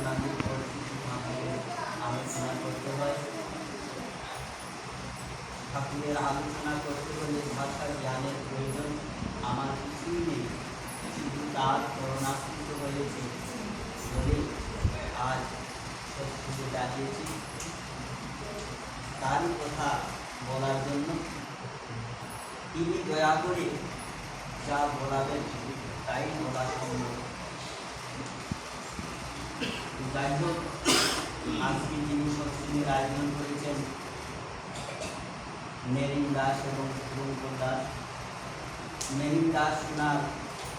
আপনাদের আলোচনা করতে হয়। ঠাকুরের আলোচনা করতে হলে ভাষা জ্ঞানের প্রয়োজন আমার কিছুই নেই, শুধু তার করুণাস্ফীত হয়েছে বলে আজ সত্যি দাঁড়িয়েছি তারই কথা বলার জন্য। তিনি দয়া করে যা বলাবেন তাই বলা সম্ভব। যাই হোক, আজকে যিনি সৎসঙ্গের আয়োজন করেছেন মেরিন দাস এবং শুভঙ্কর দাস। মেরিন দাস ওনার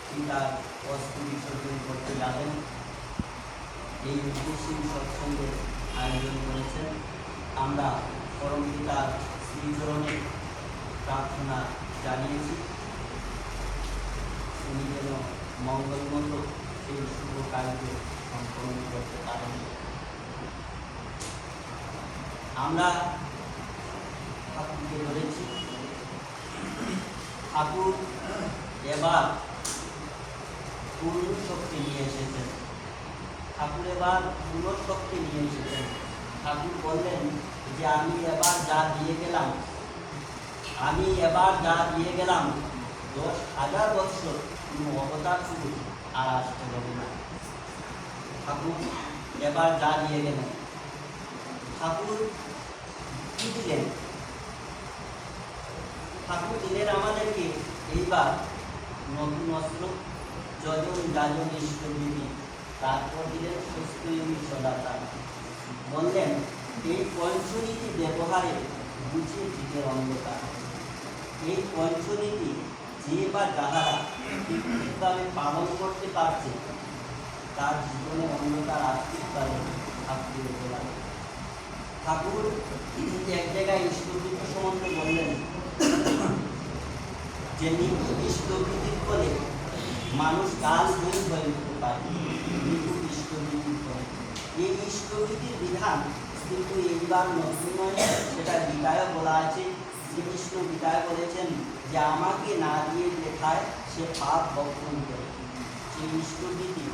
পিতার অস্থি বিসর্জন করতে যাবেন, এই উদ্দেশ্যে সৎসঙ্গের আয়োজন করেছেন। আমরা পরম পিতার শ্রীচরণে প্রার্থনা জানিয়েছি উনি যেন মঙ্গলমত এই শুভ কার্য সম্পন্ন করতে পারেন। আমরা ঠাকুরকে বলেছি, ঠাকুর এবার পূর্ণ শক্তি নিয়ে এসেছেন। ঠাকুর এবার পূর্ণ শক্তি নিয়ে এসেছেন। ঠাকুর বললেন যে আমি এবার যা দিয়ে গেলাম 10,000 বছর কোনো অবতার শুধু আর আসতে হবে না। ঠাকুর এবার যা দিয়ে গেলেন, ঠাকুর কি দিলেন? ঠাকুর দিলেন আমাদেরকে এইবার নতুন অস্ত্র, যজন যাজন ইষ্টবিধি, তারপর দিলেন সুস্থির সদাতা। বললেন এই পঞ্চনীতি ব্যবহারে বুঝে দিকের অন্ধকার। এই পঞ্চনীতি যে বা যাহারা ঠিকভাবে পালন করতে পারছে তার জীবনে অন্ধকার আসতে পারে। ঠাকুরের বলা ঠাকুর এক জায়গায় ইষ্টবৃত্তি সম্বন্ধে বললেন যে নিখুঁত ইষ্টবৃত্তির ফলে মানুষ কালহীন হয়ে উঠতে পারে। নিখুঁত ইষ্টবৃত্তির ফলে এই ইষ্টবৃত্তির বিধান কিন্তু এইবার নতুন নয়, সেটা গীতায় বলা আছে। শ্রীকৃষ্ণ গীতায় বলেছেন যে আমাকে না দিয়ে লেখায় সে পাপ বক্ষণ করে। সেই ইষ্টবৃত্তি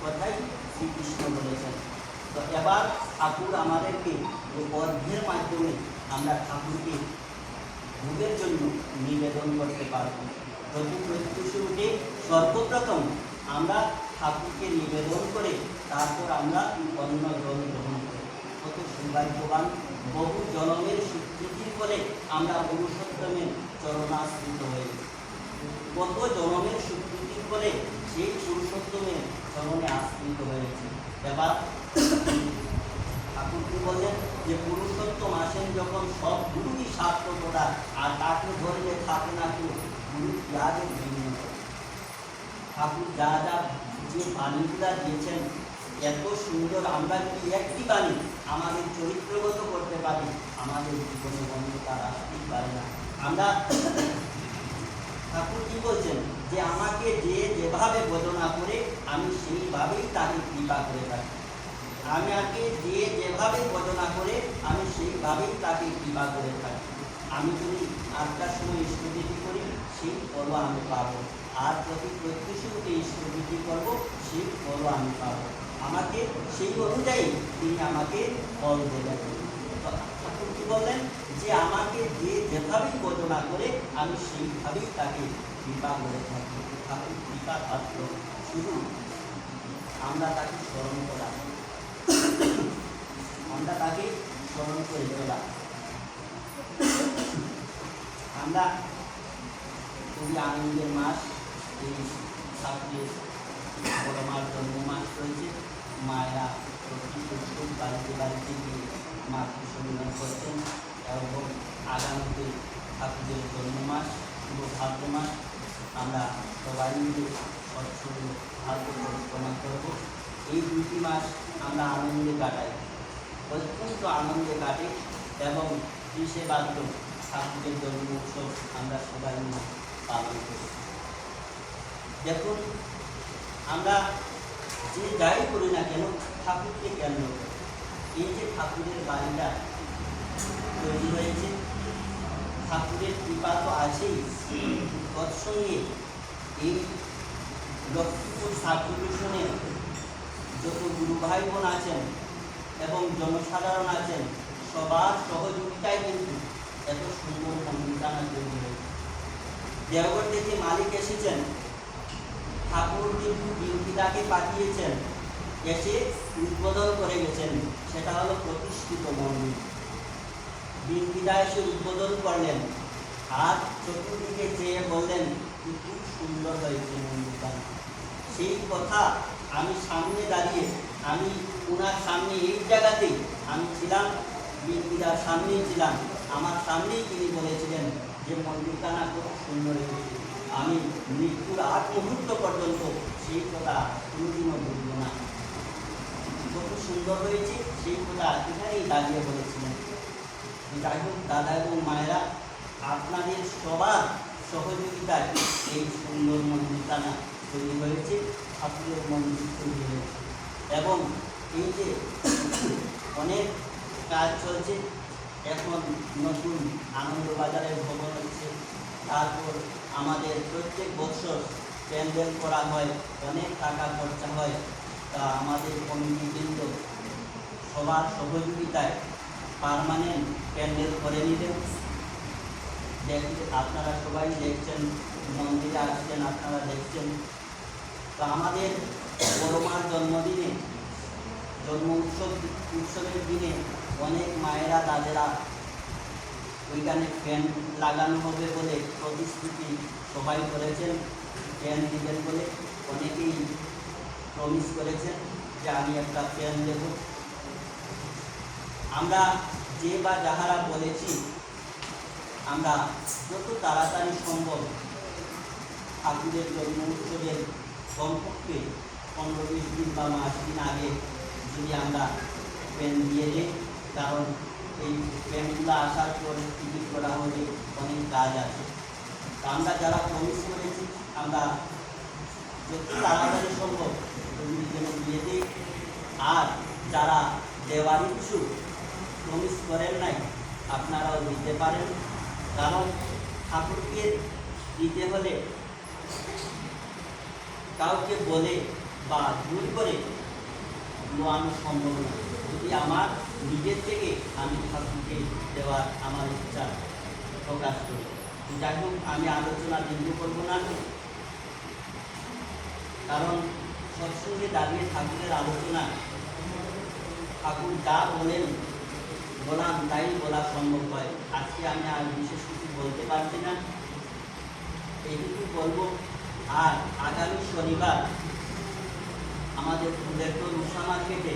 কথাই শ্রীকৃষ্ণ বলেছেন। তো এবার ঠাকুর আমাদেরকে এই অর্ঘ্যের মাধ্যমে আমরা ঠাকুরকে ভোগের জন্য নিবেদন করতে পারব। প্রতি প্রত্যুষে উঠে সর্বপ্রথম আমরা ঠাকুরকে নিবেদন করে তারপর আমরা অন্ন জল গ্রহণ করি। কত সৌভাগ্যবান! বহু জনমের স্বীকৃতির ফলে আমরা পুরুষোত্তমের চরণাশ্রিত হয়েছি। কত জনমের স্বীকৃতির ফলে সেই পুরুষোত্তমের চরণে আশ্রিত হয়েছে। এবার ঠাকুর কি বললেন যে পুরুষোত্তম আসেন যখন সব গুরুরই সার্থকতা, আর তাকে ধরলে থাকে না কেউ গুরু ত্যাগের ভিন্ন। ঠাকুর যা যা যে বাণীগুলা দিয়েছেন এত সুন্দর, আমরা যদি একটি বাণী আমাদের চরিত্রগত করতে পারি আমাদের জীবনে অন্ধকার আসতেই পারে না। আমরা ঠাকুর কি বলছেন যে আমাকে যে যেভাবে বদনা করে আমি সেইভাবেই তাকে কৃপা করে থাকি। আমাকে যে যেভাবে বদনা করে আমি সেইভাবেই তাকে কৃপা করে থাকি। আমি যদি 8টার সময় ইষ্টবৃত্তি করি সেই ফলও আমি পাবো, আর প্রতি প্রত্যুষে উঠে ইষ্টবৃত্তি করবো সেই ফলও আমি পাবো। আমাকে সেই অনুযায়ী তিনি আমাকে ফল দেবেন। ঠাকুর কি বললেন যে আমাকে যে যেভাবেই বদনা করে আমি সেইভাবেই তাকে কৃপা করে থাকি। ঠাকুর কৃপা পাত্র, শুধু আমরা তাকে স্মরণ করা, আমরা তাকে স্মরণ করে চলা। আমরা খুবই আনন্দের মাস, এই ঠাকুরের বড় মার জন্ম মাস রয়েছে। মায়েরা প্রতি প্রত্যেক বাড়িতে বাড়িতে গিয়ে মাকে সম্মান করছেন এবং আগামীতে ঠাকুরের জন্ম মাস, শুভ ভাদ্র মাস। আমরা সবাই মিলে সৎসঙ্গ ভাগ্য পরিক্রমা করব। এই 2টি মাস আমরা আনন্দে কাটাই, অত্যন্ত আনন্দে কাটে এবং 30শে ভাদ্র ঠাকুরের জন্ম উৎসব আমরা সবাই মিলে পালন করি। দেখুন, আমরা যে যাই করি না কেন ঠাকুরকে কেন্দ্র করি। এই যে ঠাকুরের বাড়িটা তৈরি হয়েছে, ঠাকুরের কৃপা তো আছেই, তৎসঙ্গে এই লক্ষ্মীপুর সার্কুলেশনের যত গুরু ভাই বোন আছেন এবং জনসাধারণ আছেন, সবার সহযোগিতায় কিন্তু এত সুন্দর মন্দিরখানা তৈরি হয়েছে। দেওঘর থেকে মালিক এসেছেন, ঠাকুর কিন্তু বিরোধিতাকে পাঠিয়েছেন, এসে উদ্বোধন করে গেছেন। সেটা হলো প্রতিষ্ঠিত মন্দির। বিরোধিতা এসে উদ্বোধন করলেন আর চতুর্দিকে চেয়ে বললেন কি খুব সুন্দর হয়েছে মন্দিরটা। সেই কথা আমি সামনে দাঁড়িয়ে, আমি ওনার সামনে এই জায়গাতেই আমি ছিলাম, বিরোধিতার সামনেই ছিলাম, আমার সামনেই তিনি বলেছিলেন যে মন্দিরটা না খুব সুন্দর হয়েছে। আমি মৃত্যুর আগ মুহূর্ত পর্যন্ত সেই কথা কোনোদিনও বলব না। কত সুন্দর হয়েছে সেই কথা এখানেই দাঁড়িয়ে বলেছিলেন। যাই হোক দাদা এবং মায়েরা, আপনাদের সবার সহযোগিতায় এই সুন্দর মন্দিরখানা তৈরি হয়েছে, ঠাকুরের মন্দির তৈরি হয়েছে। এবং এই যে অনেক কাজ চলছে, এখন নতুন আনন্দবাজারের ভবন হচ্ছে, তারপর আমাদের প্রত্যেক বছর প্যান্ডেল করা হয়, অনেক টাকা খরচা হয়। তা আমাদের কমিটিবৃন্দ সবার সহযোগিতায় পার্মানেন্ট প্যান্ডেল করে নিলেন। আপনারা সবাই দেখছেন, মন্দিরে আসছেন, আপনারা দেখছেন। তো আমাদের বড় মার জন্মদিনে, জন্ম উৎসবের দিনে অনেক মায়েরা দাদেরা ওইখানে ফ্যান লাগানো হবে বলে প্রতিশ্রুতি সবাই করেছেন, ফ্যান দিবেন বলে অনেকেই প্রমিস করেছেন যে আমি একটা ফ্যান দেব। আমরা যে বা যাহারা বলেছি, আমরা যত তাড়াতাড়ি সম্ভব ঠাকুরের জন্ম উৎসবের কমপক্ষে 15-20 দিন বা মাস দিন আগে যদি আমরা ফ্যান দিয়ে দিই, কারণ এই ফ্যানগুলো আসার পর টিকিট করা হলে অনেক কাজ আছে। তা আমরা যারা প্রমিস করেছি, আমরা যত তাড়াতাড়ি সম্ভব যেন দিয়ে দিই। আর যারা দেওয়ার ইচ্ছুক, প্রমিস করেন নাই, আপনারাও দিতে পারেন। কারণ ঠাকুরকে দিতে হলে কাউকে বলে বা জোর করে লোয়ানো সম্ভব না। যদি আমার নিজের থেকে আমি ঠাকুরকে দেওয়ার আমার ইচ্ছা প্রকাশ করি। যাই হোক, আমি আলোচনা দীর্ঘ করব না, কারণ সৎসঙ্গে দাঁড়িয়ে ঠাকুরের আলোচনা, ঠাকুর যা বলেন বলান তাই বলা সম্ভব হয়। আজকে আমি আর বিশেষ কিছু বলতে পারছি না, এইটুকু বলবো। আর আগামী শনিবার আমাদের ফুলেরটোল উষা মার্কেটে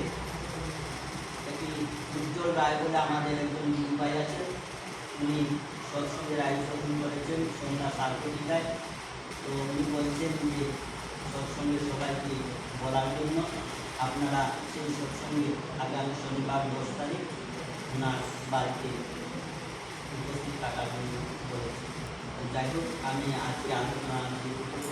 একটি উজ্জ্বল রায় বলে আমাদের একজন ভাই আছেন, উনি সৎসঙ্গের আয়োজন করেছেন সন্ধ্যা 7টায়। তো উনি বলছেন যে সৎসঙ্গে সবাইকে বলার জন্য আপনারা সেই সৎসঙ্গে আগামী শনিবার 10 তারিখ ওনার বাড়িতে উপস্থিত থাকার জন্য বলেছি। যাই হোক, আমি আজকে আলোচনা শুরু করব।